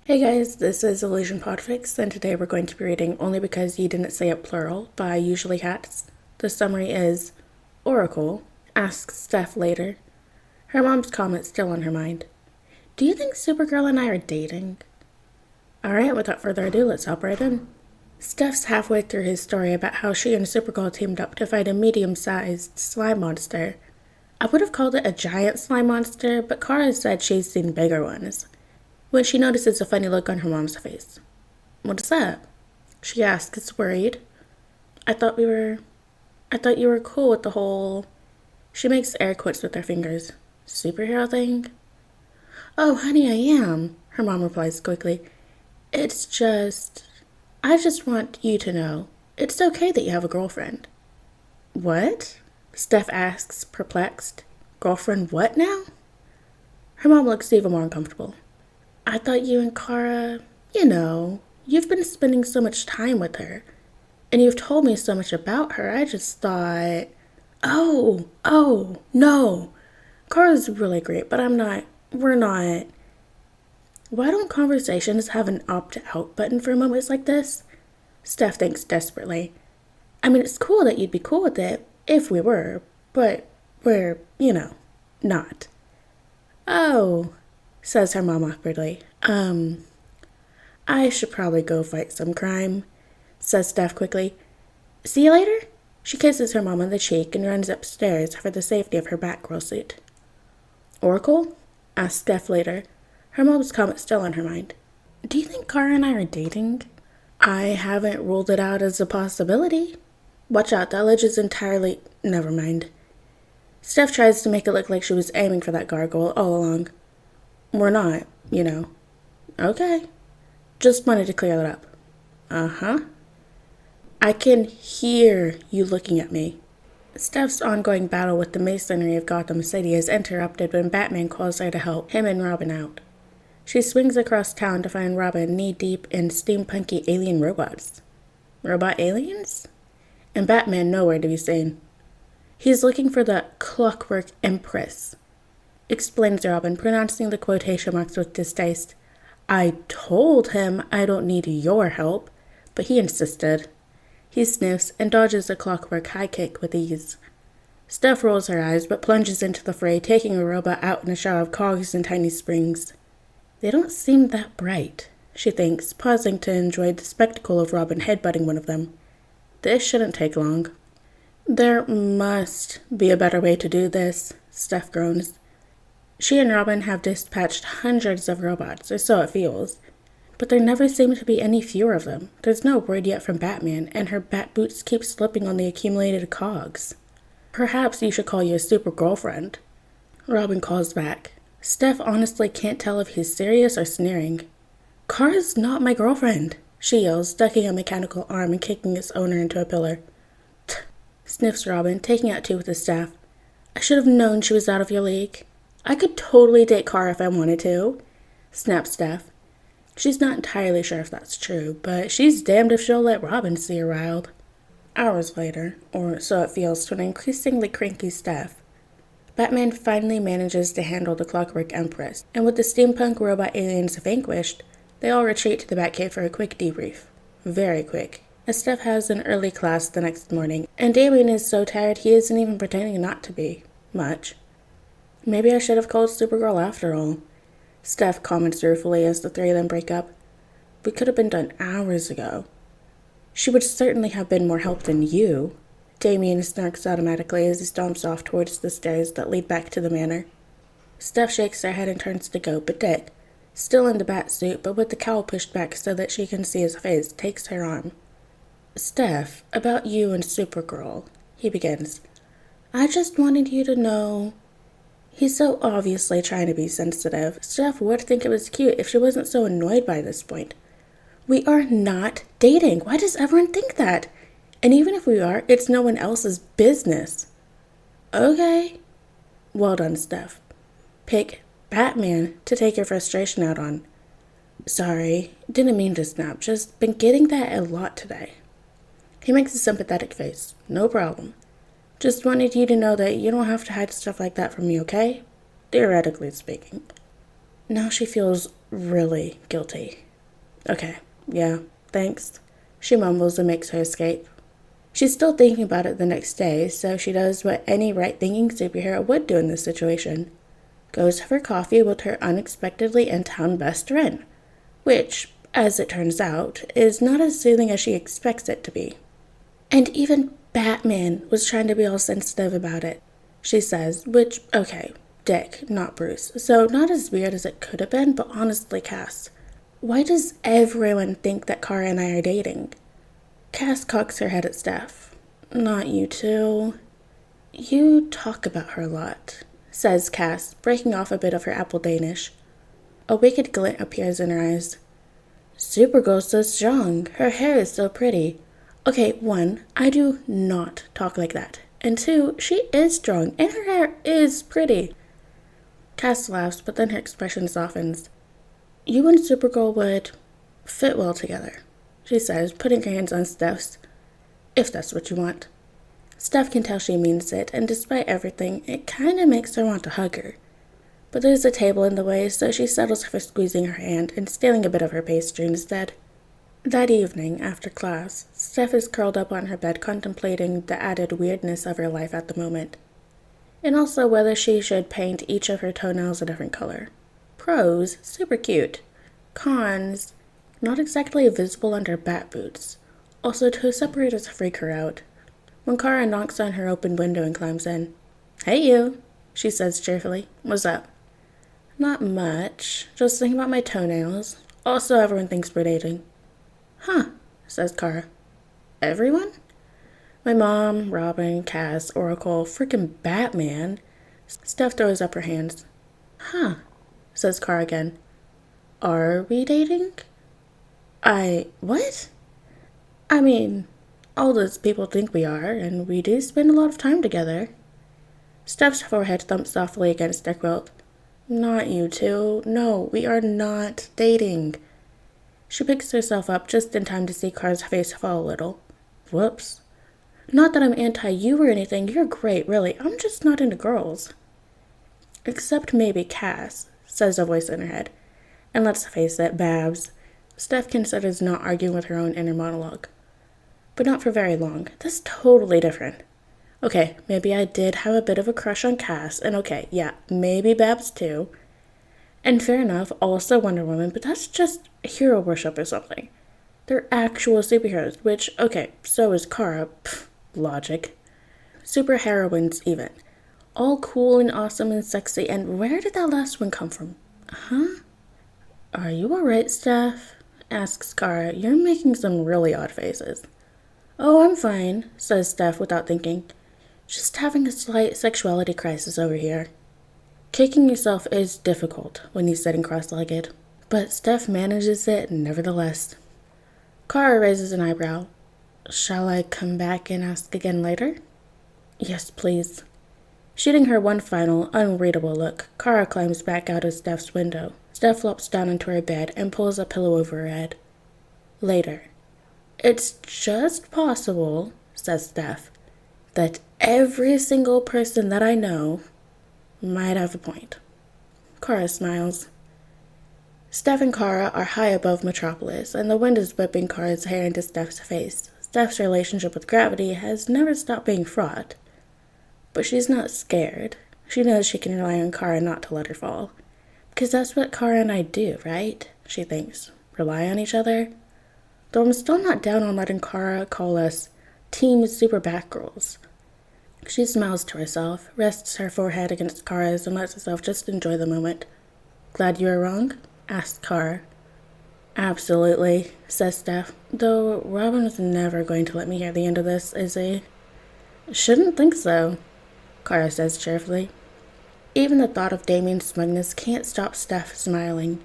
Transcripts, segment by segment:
Hey guys, this is Illusion PODFIC, and today we're going to be reading Only Because You Didn't Say It Plural by Usually Hats. The summary is, Oracle asks Steph later. Her mom's comment still on her mind. Do you think Supergirl and I are dating? Alright, without further ado, let's hop right in. Steph's halfway through his story about how she and Supergirl teamed up to fight a medium-sized slime monster. I would have called it a giant slime monster, but Kara said she's seen bigger ones. When she notices a funny look on her mom's face. What is that? She asks, worried. I thought you were cool with the whole... She makes air quotes with her fingers. Superhero thing? Oh, honey, I am, her mom replies quickly. I just want you to know. It's okay that you have a girlfriend. What? Steph asks, perplexed. Girlfriend what now? Her mom looks even more uncomfortable. I thought you and Kara, you've been spending so much time with her. And you've told me so much about her. I just thought, no. Kara's really great, but we're not. Why don't conversations have an opt-out button for moments like this? Steph thinks desperately. I mean, it's cool that you'd be cool with it, if we were, but we're, not. Oh, says her mom awkwardly. I should probably go fight some crime, says Steph quickly. See you later? She kisses her mom on the cheek and runs upstairs for the safety of her Batgirl suit. Oracle? Asks Steph later, her mom's comment still on her mind. Do you think Kara and I are dating? I haven't ruled it out as a possibility. Watch out, that ledge is entirely... Never mind. Steph tries to make it look like she was aiming for that gargoyle all along. We're not, Okay. Just wanted to clear that up. Uh-huh. I can hear you looking at me. Steph's ongoing battle with the masonry of Gotham City is interrupted when Batman calls her to help him and Robin out. She swings across town to find Robin knee-deep in steampunky alien robots. Robot aliens? And Batman nowhere to be seen. He's looking for the Clockwork Empress, explains Robin, pronouncing the quotation marks with distaste. I told him I don't need your help, but he insisted. He sniffs and dodges a clockwork high kick with ease. Steph rolls her eyes but plunges into the fray, taking a robot out in a shower of cogs and tiny springs. They don't seem that bright, she thinks, pausing to enjoy the spectacle of Robin headbutting one of them. This shouldn't take long. There must be a better way to do this, Steph groans. She and Robin have dispatched hundreds of robots, or so it feels. But there never seem to be any fewer of them. There's no word yet from Batman, and her bat boots keep slipping on the accumulated cogs. Perhaps you should call your super girlfriend. Robin calls back. Steph honestly can't tell if he's serious or sneering. Kara's not my girlfriend, she yells, ducking a mechanical arm and kicking its owner into a pillar. Tch, sniffs Robin, taking out two with his staff. I should have known she was out of your league. I could totally date Kara if I wanted to, snaps Steph. She's not entirely sure if that's true, but she's damned if she'll let Robin see her riled. Hours later, or so it feels to an increasingly cranky Steph, Batman finally manages to handle the Clockwork Empress, and with the steampunk robot aliens vanquished, they all retreat to the Batcave for a quick debrief. Very quick, as Steph has an early class the next morning, and Damien is so tired he isn't even pretending not to be. Much. Maybe I should have called Supergirl after all, Steph comments ruefully as the three of them break up. We could have been done hours ago. She would certainly have been more help than you, Damien snarks automatically as he stomps off towards the stairs that lead back to the manor. Steph shakes her head and turns to go, but Dick, still in the bat suit but with the cowl pushed back so that she can see his face, takes her arm. Steph, about you and Supergirl, he begins. I just wanted you to know... He's so obviously trying to be sensitive. Steph would think it was cute if she wasn't so annoyed by this point. We are not dating. Why does everyone think that? And even if we are, it's no one else's business. Okay. Well done, Steph. Pick Batman to take your frustration out on. Sorry, didn't mean to snap. Just been getting that a lot today. He makes a sympathetic face. No problem. Just wanted you to know that you don't have to hide stuff like that from me, okay? Theoretically speaking. Now she feels really guilty. Okay, yeah, thanks. She mumbles and makes her escape. She's still thinking about it the next day, so she does what any right-thinking superhero would do in this situation. Goes for coffee with her unexpectedly in-town best friend, which, as it turns out, is not as soothing as she expects it to be. And even Batman was trying to be all sensitive about it, she says, which, okay, Dick, not Bruce, so not as weird as it could have been, but honestly, Cass, why does everyone think that Kara and I are dating? Cass cocks her head at Steph. Not you two. You talk about her a lot, says Cass, breaking off a bit of her apple Danish. A wicked glint appears in her eyes. Supergirl's so strong. Her hair is so pretty. Okay, 1, I do not talk like that. And 2, she is strong, and her hair is pretty. Cass laughs, but then her expression softens. You and Supergirl would fit well together, she says, putting her hands on Steph's, if that's what you want. Steph can tell she means it, and despite everything, it kind of makes her want to hug her. But there's a table in the way, so she settles for squeezing her hand and stealing a bit of her pastry instead. That evening, after class, Steph is curled up on her bed contemplating the added weirdness of her life at the moment, and also whether she should paint each of her toenails a different color. Pros, super cute. Cons, not exactly visible under bat boots. Also, toe separators freak her out. When Kara knocks on her open window and climbs in. Hey you, she says cheerfully. What's up? Not much. Just thinking about my toenails. Also, everyone thinks we're dating. Huh, says Kara. Everyone? My mom, Robin, Cass, Oracle, frickin' Batman. Steph throws up her hands. Huh, says Kara again. Are we dating? What? I mean, all those people think we are, and we do spend a lot of time together. Steph's forehead thumps softly against their quilt. Not you two. No, we are not dating. She picks herself up just in time to see Kara's face fall a little. Whoops. Not that I'm anti-you or anything. You're great, really. I'm just not into girls. Except maybe Cass, says a voice in her head. And let's face it, Babs. Steph considers not arguing with her own inner monologue. But not for very long. That's totally different. Okay, maybe I did have a bit of a crush on Cass, and okay, yeah, maybe Babs too. And fair enough, also Wonder Woman, but that's just hero worship or something. They're actual superheroes, which, okay, so is Kara. Pfft, logic. Super heroines, even. All cool and awesome and sexy, and where did that last one come from? Huh? Are you alright, Steph? Asks Kara. You're making some really odd faces. Oh, I'm fine, says Steph without thinking. Just having a slight sexuality crisis over here. Kicking yourself is difficult when you're sitting cross-legged, but Steph manages it nevertheless. Kara raises an eyebrow. Shall I come back and ask again later? Yes, please. Shooting her one final, unreadable look, Kara climbs back out of Steph's window. Steph flops down into her bed and pulls a pillow over her head. Later. It's just possible, says Steph, that every single person that I know might have a point. Kara smiles. Steph and Kara are high above Metropolis, and the wind is whipping Kara's hair into Steph's face. Steph's relationship with gravity has never stopped being fraught. But she's not scared. She knows she can rely on Kara not to let her fall. Because that's what Kara and I do, right? She thinks. Rely on each other. Though I'm still not down on letting Kara call us Team Super Batgirls. She smiles to herself, rests her forehead against Kara's, and lets herself just enjoy the moment. Glad you were wrong? Asks Kara. Absolutely, says Steph. Though Robin is never going to let me hear the end of this, is he? Shouldn't think so, Kara says cheerfully. Even the thought of Damien's smugness can't stop Steph smiling.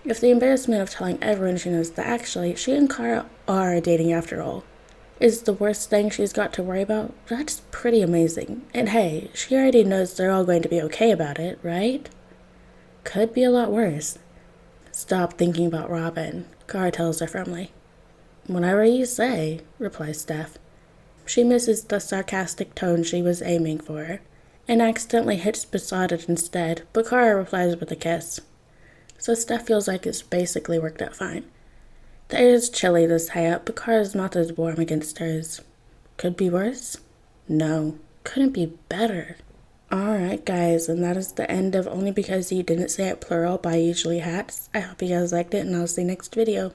If the embarrassment of telling everyone she knows that actually she and Kara are dating after all is the worst thing she's got to worry about, that's pretty amazing. And hey, she already knows they're all going to be okay about it, right? Could be a lot worse. Stop thinking about Robin, Kara tells her firmly. Whatever you say, replies Steph. She misses the sarcastic tone she was aiming for, and accidentally hits Besotted instead, but Kara replies with a kiss. so Steph feels like it's basically worked out fine. The air is chilly this high up, but Kara's mouth is warm against hers. Could be worse? No, couldn't be better. Alright guys, and that is the end of Only Because You Didn't Say It Plural by Usually Hats. I hope you guys liked it, and I'll see you next video.